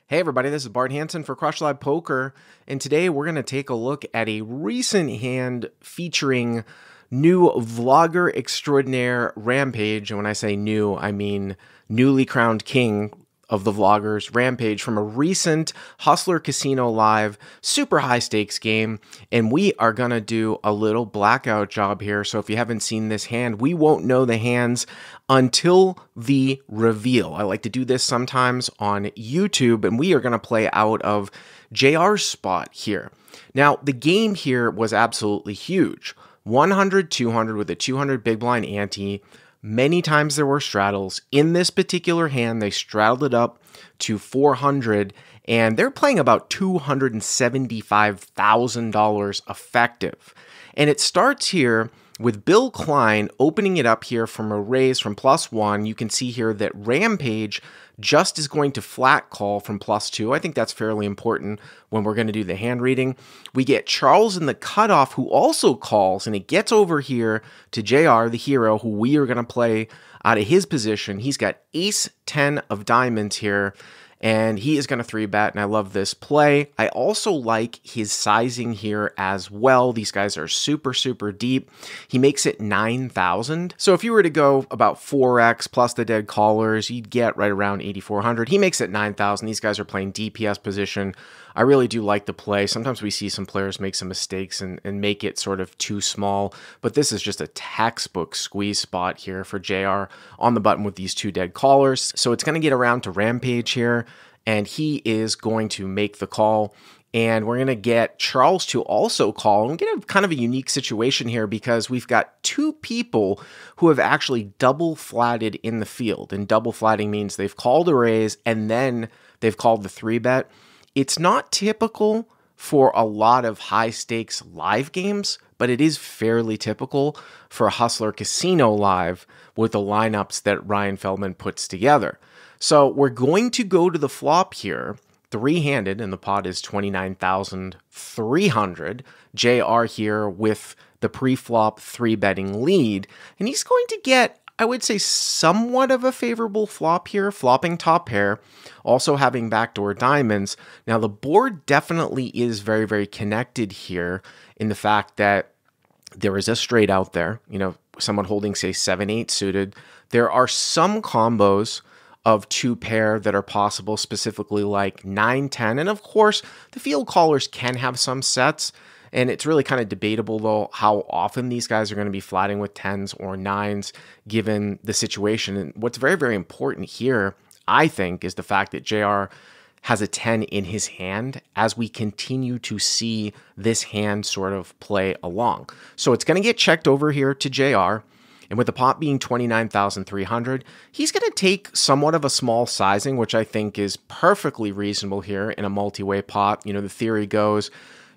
Hey everybody, this is Bart Hanson for CrushLivePoker, and today we're going to take a look at a recent hand featuring new vlogger extraordinaire Rampage. And when I say new, I mean newly crowned king of the vloggers, Rampage, from a recent Hustler Casino Live super high stakes game. And we are going to do a little blackout job here. So if you haven't seen this hand, we won't know the hands until the reveal. I like to do this sometimes on YouTube, and we are going to play out of JR's spot here. Now, the game here was absolutely huge. 100, 200 with a 200 big blind ante. Many times there were straddles. In this particular hand, they straddled it up to 400, and they're playing about $275,000 effective. And it starts here with Bill Klein opening it up here from a raise from +1. You can see here that Rampage just is going to flat call from +2. I think that's fairly important when we're going to do the hand reading. We get Charles in the cutoff, who also calls, and it gets over here to JR, the hero, who we are going to play out of his position. He's got ace-10 of diamonds here, and he is going to 3-bet, and I love this play. I also like his sizing here as well. These guys are super, super deep. He makes it 9,000. So if you were to go about 4x plus the dead callers, you'd get right around 8,400. He makes it 9,000. These guys are playing DPS position. I really do like the play. Sometimes we see some players make some mistakes and make it sort of too small, but this is just a textbook squeeze spot here for JR on the button with these two dead callers. So it's going to get around to Rampage here, and he is going to make the call. And we're going to get Charles to also call. And we get a kind of a unique situation here because we've got two people who have actually double flatted in the field. And double flatting means they've called a raise and then they've called the 3-bet. It's not typical for a lot of high stakes live games, but it is fairly typical for a Hustler Casino Live with the lineups that Ryan Feldman puts together. So we're going to go to the flop here, three-handed, and the pot is 29,300. JR here with the pre-flop 3-betting lead, and he's going to get, I would say, somewhat of a favorable flop here, flopping top pair, also having backdoor diamonds. Now, the board definitely is very, very connected here in the fact that there is a straight out there, you know, someone holding, say, 7-8 suited. There are some combos of two pair that are possible, specifically like 9-10. And of course, the field callers can have some sets. And it's really kind of debatable, though, how often these guys are going to be flatting with 10s or 9s, given the situation. And what's very, very important here, I think, is the fact that JR has a 10 in his hand as we continue to see this hand sort of play along. So it's going to get checked over here to JR. And with the pot being 29,300, he's going to take somewhat of a small sizing, which I think is perfectly reasonable here in a multi-way pot. You know, the theory goes,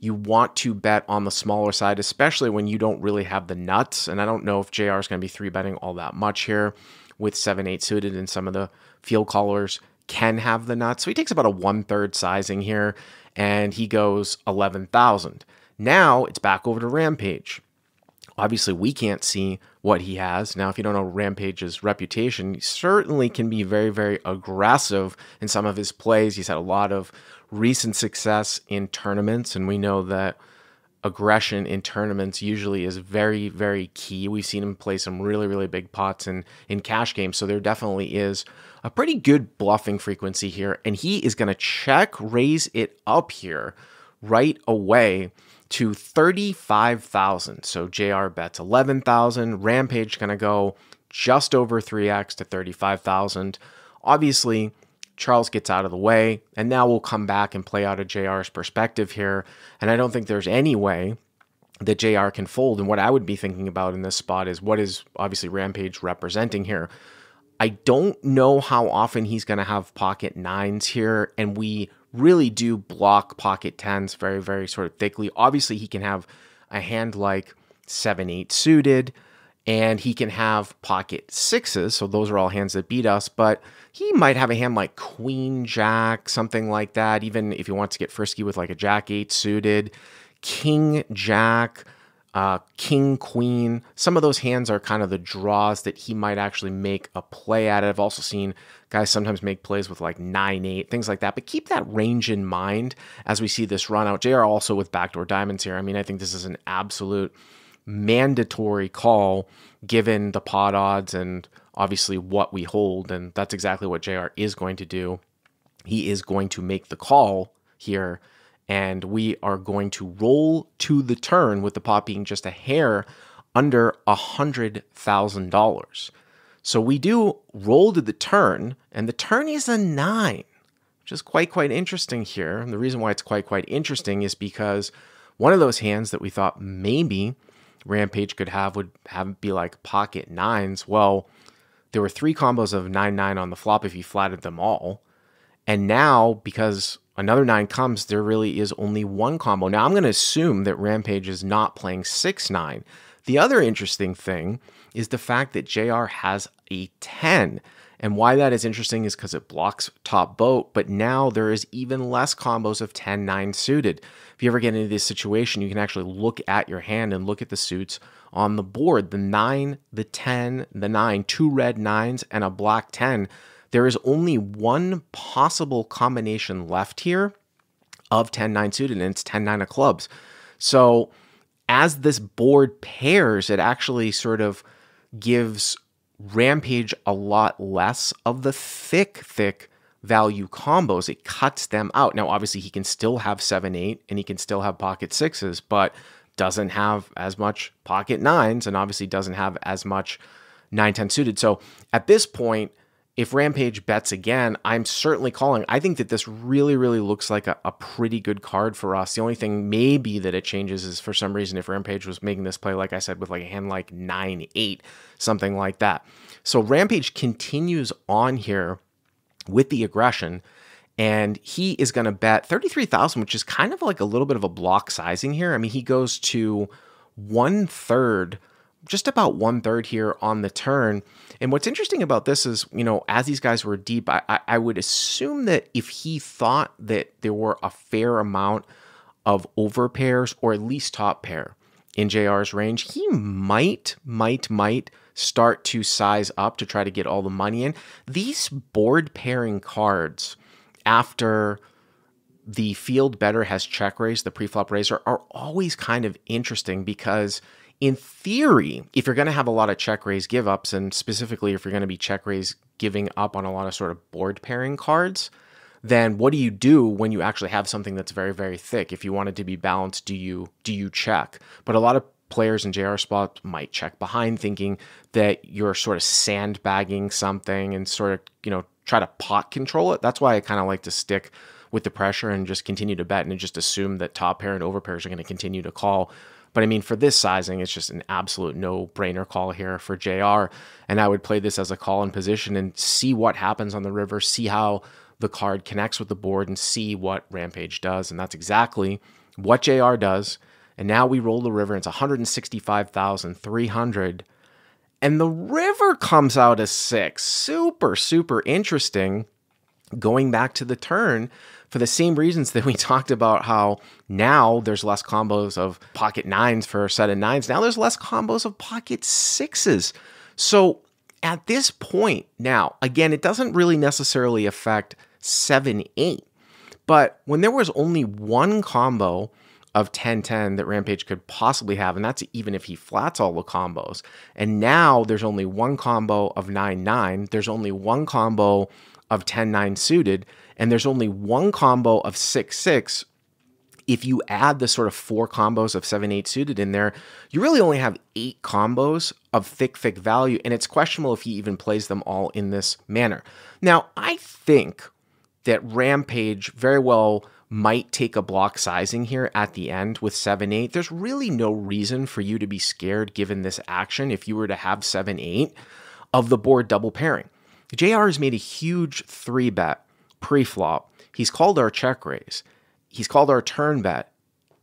you want to bet on the smaller side, especially when you don't really have the nuts. And I don't know if JR is going to be 3-betting all that much here with 7-8 suited, and some of the field callers can have the nuts. So he takes about a 1/3 sizing here, and he goes 11,000. Now it's back over to Rampage. Obviously, we can't see what he has. Now, if you don't know Rampage's reputation, he certainly can be very, very aggressive in some of his plays. He's had a lot of recent success in tournaments, and we know that aggression in tournaments usually is very, very key. We've seen him play some really, really big pots in cash games, so there definitely is a pretty good bluffing frequency here, and he is going to check raise it up here right away to 35,000. So JR bets 11,000. Rampage going to go just over 3x to 35,000. Obviously, Charles gets out of the way, and now we'll come back and play out of JR's perspective here. And I don't think there's any way that JR can fold. And what I would be thinking about in this spot is what is obviously Rampage representing here. I don't know how often he's going to have pocket 9s here, and we really do block pocket 10s very, very sort of thickly. Obviously, he can have a hand like 7-8 suited, and he can have pocket 6s, so those are all hands that beat us, but he might have a hand like Queen Jack, something like that, even if he wants to get frisky with like a Jack 8 suited, King Jack, King, Queen. Some of those hands are kind of the draws that he might actually make a play at. I've also seen guys sometimes make plays with like 9-8, things like that. But keep that range in mind as we see this run out. JR also with backdoor diamonds here. I mean, I think this is an absolute mandatory call given the pot odds and obviously what we hold. And that's exactly what JR is going to do. He is going to make the call here, and we are going to roll to the turn with the pot being just a hair under $100,000. So we do roll to the turn, and the turn is a 9, which is quite interesting here. And the reason why it's quite interesting is because one of those hands that we thought maybe Rampage could have would be like pocket 9s. Well, there were 3 combos of 9-9 on the flop if he flatted them all. And now, because another 9 comes, there really is only one combo. Now, I'm going to assume that Rampage is not playing 6-9. The other interesting thing is the fact that JR has a 10. And why that is interesting is because it blocks top boat, but now there is even less combos of 10-9 suited. If you ever get into this situation, you can actually look at your hand and look at the suits on the board. The 9, the 10, the 9, 2 red 9s, and a black 10. There is only one possible combination left here of 10-9 suited, and it's 10-9 of clubs. So as this board pairs, it actually sort of gives Rampage a lot less of the thick value combos. It cuts them out. Now, obviously, he can still have 7-8, and he can still have pocket 6s, but doesn't have as much pocket 9s, and obviously doesn't have as much 9-10 suited. So at this point, if Rampage bets again, I'm certainly calling. I think that this really looks like a pretty good card for us. The only thing maybe that it changes is for some reason if Rampage was making this play, like I said, with like a hand like 9-8, something like that. So Rampage continues on here with the aggression, and he is going to bet 33,000, which is kind of like a little bit of a block sizing here. I mean, he goes to 1/3, just about 1/3 here on the turn. And what's interesting about this is, you know, as these guys were deep, I would assume that if he thought that there were a fair amount of overpairs or at least top pair in JR's range, he might start to size up to try to get all the money in. These board pairing cards after the field better has check raised, the preflop raiser, are always kind of interesting because in theory, if you're going to have a lot of check raise give ups, and specifically if you're going to be check raise giving up on a lot of sort of board pairing cards, then what do you do when you actually have something that's very thick? If you want it to be balanced, do you check? But a lot of players in JR spots might check behind, thinking that you're sort of sandbagging something and sort of, you know, try to pot control it. That's why I kind of like to stick with the pressure and just continue to bet and just assume that top pair and over pairs are going to continue to call. But I mean, for this sizing, it's just an absolute no-brainer call here for JR. And I would play this as a call in position and see what happens on the river, see how the card connects with the board, and see what Rampage does. And that's exactly what JR does. And now we roll the river. It's 165,300. And the river comes out as 6. Super interesting. Going back to the turn, for the same reasons that we talked about how now there's less combos of pocket 9s for a set of 9s. Now there's less combos of pocket 6s. So at this point now, again, it doesn't really necessarily affect 7-8. But when there was only one combo of 10-10 that Rampage could possibly have, and that's even if he flats all the combos, and now there's only one combo of 9-9, there's only one combo of 10-9 suited, and there's only one combo of 6-6. If you add the sort of 4 combos of 7-8 suited in there, you really only have 8 combos of thick value, and it's questionable if he even plays them all in this manner. Now, I think that Rampage very well might take a block sizing here at the end with 7-8. There's really no reason for you to be scared given this action if you were to have 7-8 of the board double pairing. JR has made a huge 3-bet pre-flop. He's called our check raise. He's called our turn bet.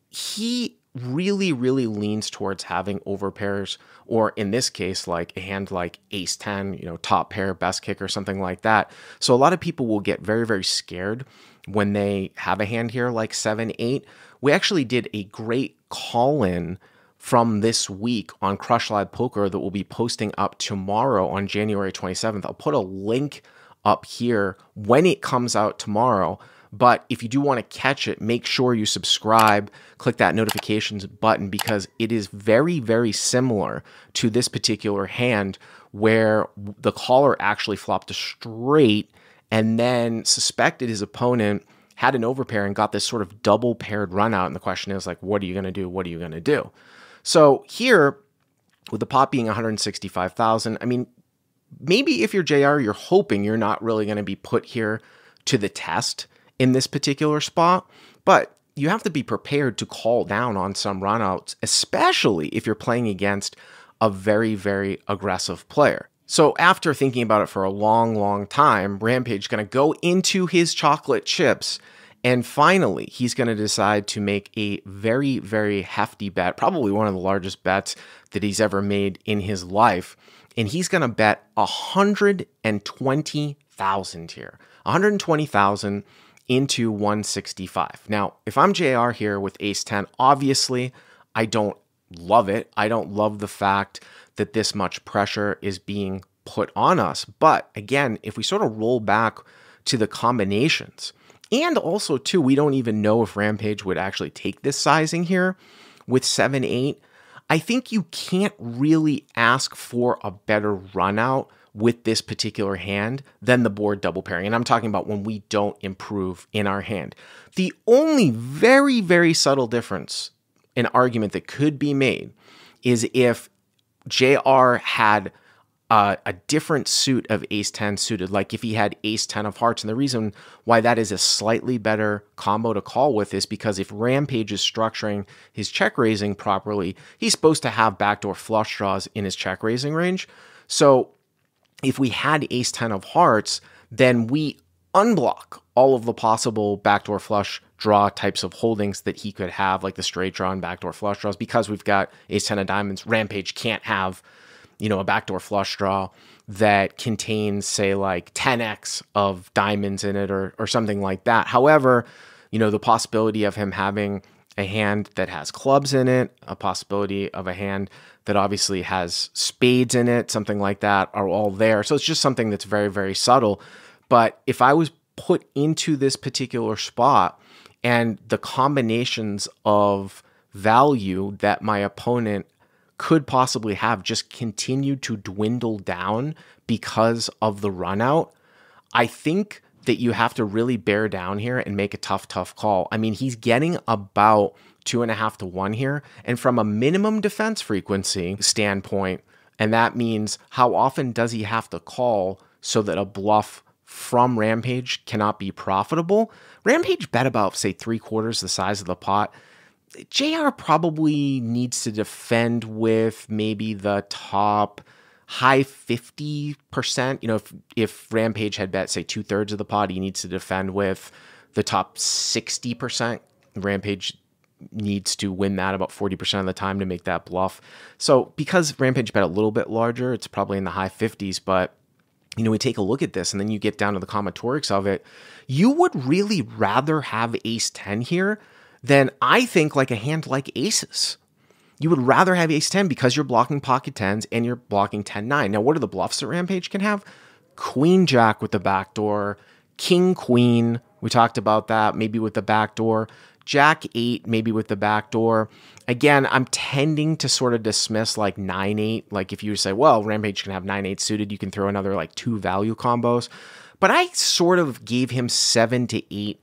He really leans towards having over pairs, or in this case, like a hand like ace-10, you know, top pair, best kick, or something like that. So a lot of people will get very scared when they have a hand here like 7-8. We actually did a great call-in from this week on Crush Live Poker that we'll be posting up tomorrow on January 27th. I'll put a link up here when it comes out tomorrow. But if you do want to catch it, make sure you subscribe, click that notifications button, because it is very, very similar to this particular hand where the caller actually flopped a straight and then suspected his opponent had an overpair and got this sort of double paired run out. And the question is like, what are you going to do? What are you going to do? So here, with the pot being 165,000, I mean, maybe if you're JR, you're hoping you're not really going to be put here to the test in this particular spot, but you have to be prepared to call down on some runouts, especially if you're playing against a very, very aggressive player. So after thinking about it for a long, long time, Rampage is going to go into his chocolate chips, and finally, he's going to decide to make a very, very hefty bet, probably one of the largest bets that he's ever made in his life. And he's going to bet 120,000 here, 120,000 into 165. Now, if I'm JR here with ace 10, obviously I don't love it. I don't love the fact that this much pressure is being put on us. But again, if we sort of roll back to the combinations, and also too, we don't even know if Rampage would actually take this sizing here with 7-8. I think you can't really ask for a better run out with this particular hand than the board double pairing. And I'm talking about when we don't improve in our hand. The only very, very subtle difference, an argument that could be made, is if JR had a different suit of ace 10 suited, like if he had ace 10 of hearts. And the reason why that is a slightly better combo to call with is because if Rampage is structuring his check raising properly, he's supposed to have backdoor flush draws in his check raising range. So if we had ace 10 of hearts, then we unblock all of the possible backdoor flush draw types of holdings that he could have, like the straight draw and backdoor flush draws. Because we've got ace 10 of diamonds, Rampage can't have, you know, a backdoor flush draw that contains, say, like 10x of diamonds in it or something like that. However, you know, the possibility of him having a hand that has clubs in it, a possibility of a hand that obviously has spades in it, something like that, are all there. So it's just something that's very, very subtle. But if I was put into this particular spot and the combinations of value that my opponent could possibly have just continued to dwindle down because of the run out, I think that you have to really bear down here and make a tough, tough call. I mean, he's getting about 2.5 to 1 here. And from a minimum defense frequency standpoint, and that means how often does he have to call so that a bluff from Rampage cannot be profitable? Rampage bet about, say, 3/4 the size of the pot. JR probably needs to defend with maybe the top high 50%. You know, if Rampage had bet, say, 2/3 of the pot, he needs to defend with the top 60%. Rampage needs to win that about 40% of the time to make that bluff. So because Rampage bet a little bit larger, it's probably in the high 50s, but you know, we take a look at this and then you get down to the combinatorics of it. You would really rather have ace 10 here than, I think, like a hand like aces. You would rather have ace 10 because you're blocking pocket 10s and you're blocking 10-9. Now, what are the bluffs that Rampage can have? Queen Jack with the backdoor, King Queen, we talked about that, maybe with the backdoor, Jack 8, maybe with the backdoor. Again, I'm tending to sort of dismiss like 9-8. Like if you say, well, Rampage can have 9-8 suited, you can throw another like 2 value combos. But I sort of gave him 7 to 8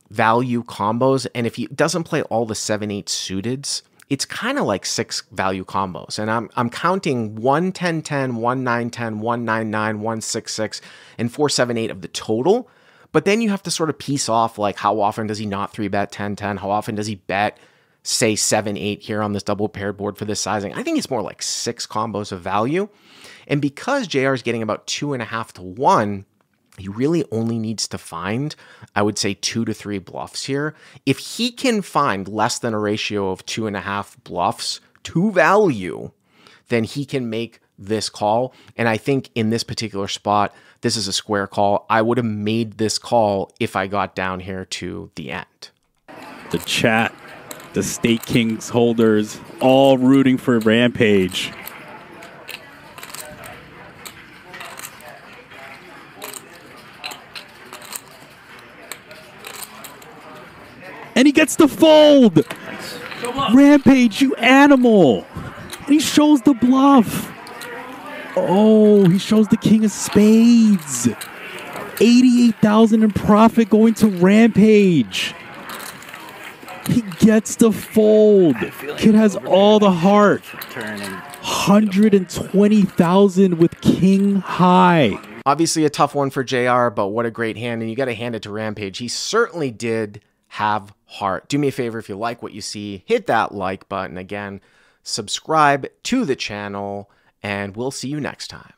value combos. And if he doesn't play all the 7-8 suiteds, it's kind of like 6 value combos. And I'm counting 1-10-10, 1-9-10, 1-9-9, 1-6-6, and 4-7-8 of the total. But then you have to sort of piece off like how often does he not 3-bet 10-10? How often does he bet, say, 7-8 here on this double paired board for this sizing? I think it's more like 6 combos of value. And because JR is getting about 2.5 to 1, he really only needs to find, I would say, 2 to 3 bluffs here. If he can find less than a ratio of 2.5 bluffs to value, then he can make this call. And I think in this particular spot, this is a square call. I would have made this call if I got down here to the end. The chat The State Kings holders all rooting for Rampage. And he gets the fold. Rampage, you animal. And he shows the bluff. Oh, he shows the king of spades. 88,000 in profit going to Rampage. He gets the fold. Kid has all the heart. 120,000 with king high. Obviously a tough one for JR, but what a great hand, and you got to hand it to Rampage. He certainly did have heart. Do me a favor, if you like what you see, hit that like button. Again, subscribe to the channel, and we'll see you next time.